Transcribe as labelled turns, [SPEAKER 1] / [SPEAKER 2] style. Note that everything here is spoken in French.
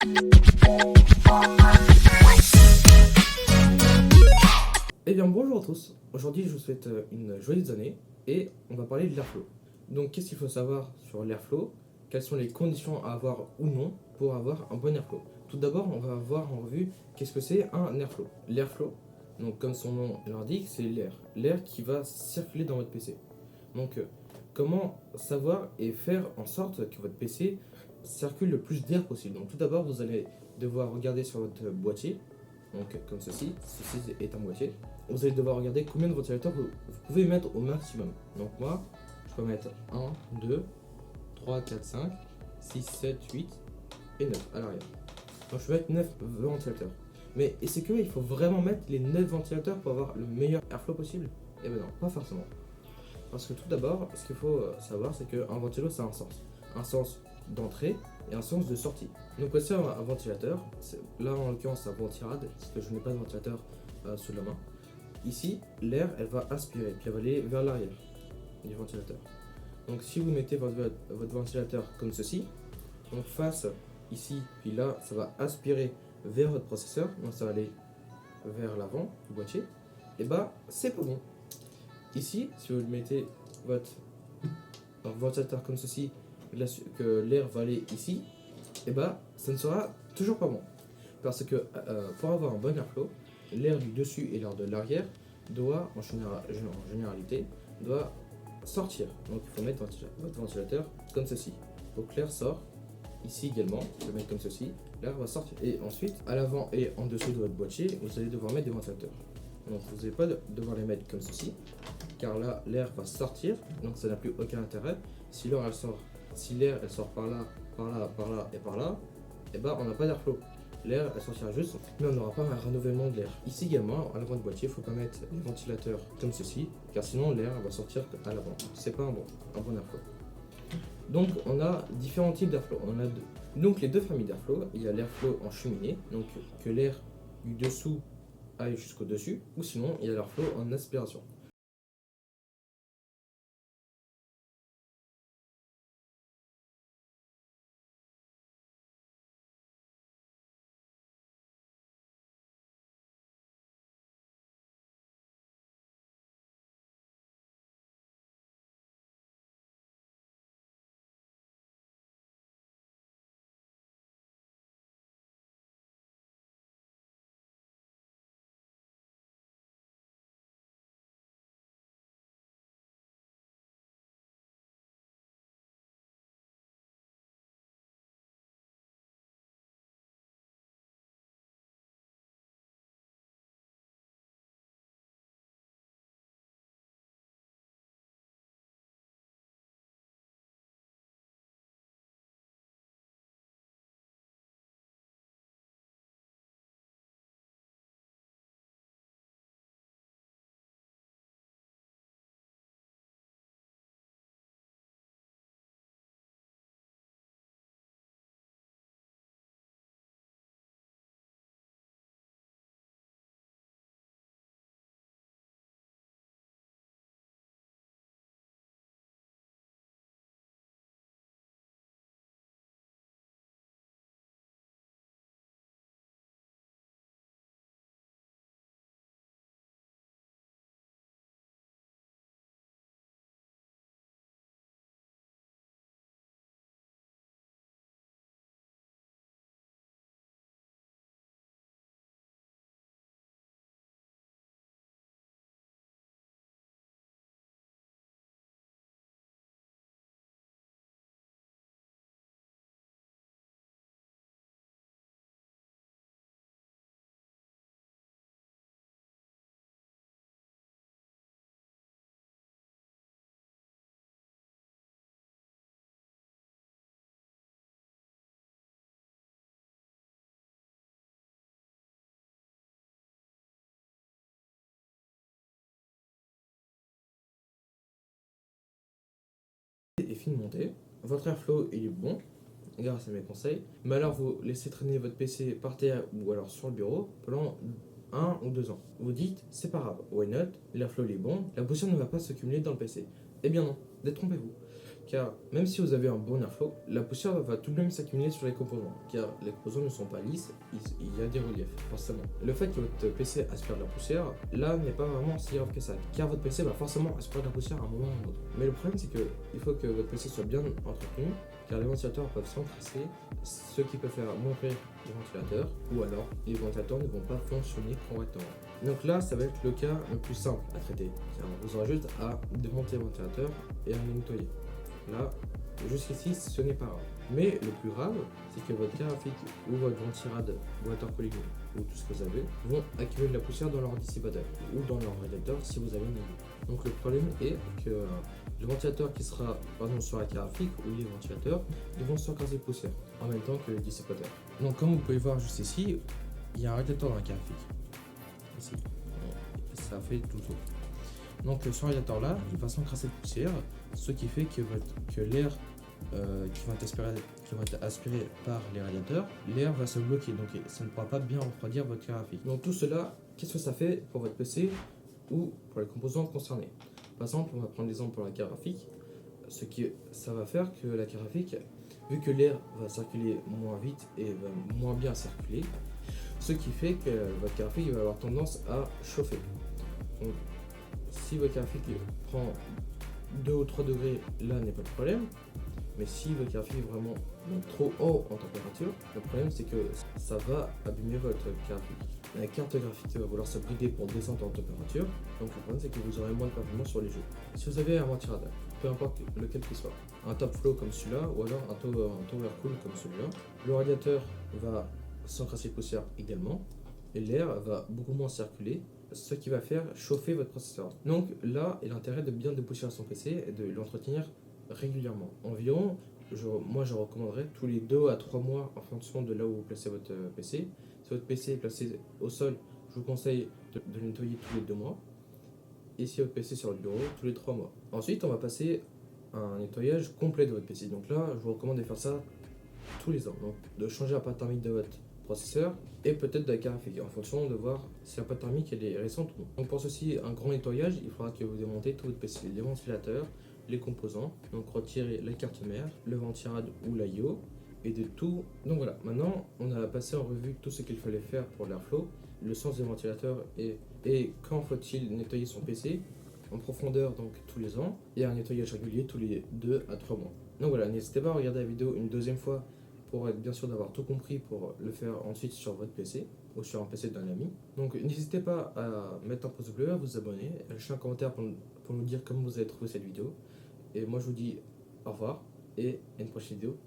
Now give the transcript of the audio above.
[SPEAKER 1] Eh bien bonjour à tous, aujourd'hui je vous souhaite une joyeuse année et on va parler de l'airflow. Donc qu'est-ce qu'il faut savoir sur l'airflow? Quelles sont les conditions à avoir ou non pour avoir un bon airflow? Tout d'abord on va voir en revue qu'est-ce que c'est un airflow. L'airflow, donc comme son nom l'indique, c'est l'air qui va circuler dans votre PC. Donc comment savoir et faire en sorte que votre PC circule le plus d'air possible? Donc tout d'abord vous allez devoir regarder sur votre boîtier, donc comme ceci est un boîtier. Vous allez devoir regarder combien de ventilateurs vous pouvez mettre au maximum. Donc moi, je peux mettre 1, 2, 3, 4, 5, 6, 7, 8 et 9 à l'arrière. Donc je peux mettre 9 ventilateurs. Mais est-ce qu'il faut vraiment mettre les 9 ventilateurs pour avoir le meilleur airflow possible? Eh ben non, pas forcément. Parce que tout d'abord, ce qu'il faut savoir, c'est qu'un ventilo, ça a un sens. Un sens d'entrée et un sens de sortie. Donc voici un ventilateur. Là, en l'occurrence, c'est un ventirad, parce que je n'ai pas de ventilateur sous la main. Ici, l'air, elle va aspirer, puis elle va aller vers l'arrière du ventilateur. Donc si vous mettez votre ventilateur comme ceci, donc face ici, puis là, ça va aspirer vers votre processeur, donc ça va aller vers l'avant du boîtier, et bah c'est pas bon. Ici, si vous mettez votre ventilateur comme ceci, que l'air va aller ici, et bah ça ne sera toujours pas bon. Parce que pour avoir un bon airflow, l'air du dessus et l'air de l'arrière doit, en généralité, doit sortir. Donc il faut mettre votre ventilateur comme ceci. Donc l'air sort, ici également, je vais mettre comme ceci, l'air va sortir. Et ensuite, à l'avant et en dessous de votre boîtier, vous allez devoir mettre des ventilateurs. Donc vous n'allez pas devoir les mettre comme ceci, car là l'air va sortir, donc ça n'a plus aucun intérêt. Si l'air elle sort par là, par là, par là et par là, et bah on n'a pas d'airflow. L'air elle sortira juste, mais on n'aura pas un renouvellement de l'air. Ici également, à l'avant du boîtier, il ne faut pas mettre les ventilateurs comme ceci, car sinon l'air va sortir à l'avant. C'est pas un bon airflow. Donc on a différents types d'airflow. On a deux. Donc les deux familles d'airflow, il y a l'airflow en cheminée, donc que l'air du dessous aille jusqu'au dessus, ou sinon il y a l'airflow en aspiration. Est fini de monter, votre airflow il est bon, grâce à mes conseils, mais alors vous laissez traîner votre PC par terre ou alors sur le bureau pendant 1 ou 2 ans. Vous dites, c'est pas grave, why not, l'airflow il est bon, la poussière ne va pas se cumuler dans le PC. Eh bien non, détrompez-vous. car même si vous avez un bon airflow, la poussière va tout de même s'accumuler sur les composants, car les composants ne sont pas lisses, il y a des reliefs, forcément. Le fait que votre PC aspire de la poussière, là, n'est pas vraiment si grave que ça, car votre PC va forcément aspirer de la poussière à un moment ou à un autre. Mais le problème, c'est qu'il faut que votre PC soit bien entretenu, car les ventilateurs peuvent s'encrasser, ce qui peut faire mourir les ventilateurs, ou alors les ventilateurs ne vont pas fonctionner correctement. Donc là, ça va être le cas le plus simple à traiter, car vous aurez juste à démonter le ventilateur et à le nettoyer. Là, jusqu'ici, ce n'est pas grave. Mais le plus grave, c'est que votre carte graphique ou votre ventirad water cooling ou tout ce que vous avez vont accumuler de la poussière dans leur dissipateur ou dans leur radiateur si vous avez une aiguille. Donc le problème est que le ventilateur qui sera par exemple sur la carte graphique ou les ventilateurs, ils vont s'encraser de poussière en même temps que le dissipateur. Donc comme vous pouvez voir juste ici, il y a un radiateur dans la carte graphique. Ici, ça fait tout le tour. Donc ce radiateur là, il va s'encrasser de poussière, ce qui fait que l'air qui va être aspiré par les radiateurs, l'air va se bloquer, donc ça ne pourra pas bien refroidir votre carte graphique. Donc tout cela, qu'est-ce que ça fait pour votre PC ou pour les composants concernés? Par exemple, on va prendre l'exemple pour la carte graphique, ça va faire que la carte graphique, vu que l'air va circuler moins vite et va moins bien circuler, ce qui fait que votre carte graphique va avoir tendance à chauffer. Donc, si votre carte graphique prend 2 ou 3 degrés, là n'est pas de problème. Mais si votre carte graphique est vraiment trop haut en température, le problème c'est que ça va abîmer votre carte graphique. La carte graphique va vouloir se brider pour descendre en température, donc le problème c'est que vous aurez moins de performance sur les jeux. Si vous avez un ventilad, peu importe lequel qu'il soit, un top flow comme celui-là, ou alors un tower cool comme celui-là, le radiateur va s'encrasser de poussière également, et l'air va beaucoup moins circuler, ce qui va faire chauffer votre processeur. Donc là est l'intérêt de bien dépoussiérer son PC et de l'entretenir régulièrement. Environ, moi je recommanderais tous les 2 à 3 mois en fonction de là où vous placez votre PC. Si votre PC est placé au sol, je vous conseille de le nettoyer tous les 2 mois. Et si votre PC est sur votre bureau, tous les 3 mois. Ensuite, on va passer à un nettoyage complet de votre PC. Donc là, je vous recommande de faire ça tous les ans. Donc de changer la pâte thermique de votre processeur et peut-être de la carte graphique en fonction de voir si la pâte thermique elle est récente ou non. Donc pour ceci, un grand nettoyage, il faudra que vous démontez tout votre PC, les ventilateurs, les composants, donc retirer la carte mère, le ventirad ou l'IO et de tout. Donc voilà, maintenant on a passé en revue tout ce qu'il fallait faire pour l'airflow, le sens des ventilateurs et quand faut-il nettoyer son PC en profondeur donc tous les ans et un nettoyage régulier tous les 2 à 3 mois. Donc voilà, n'hésitez pas à regarder la vidéo une deuxième fois pour être bien sûr d'avoir tout compris pour le faire ensuite sur votre PC ou sur un PC d'un ami. Donc n'hésitez pas à mettre un pouce bleu, à vous abonner, à lâcher un commentaire pour nous dire comment vous avez trouvé cette vidéo. Et moi je vous dis au revoir et à une prochaine vidéo.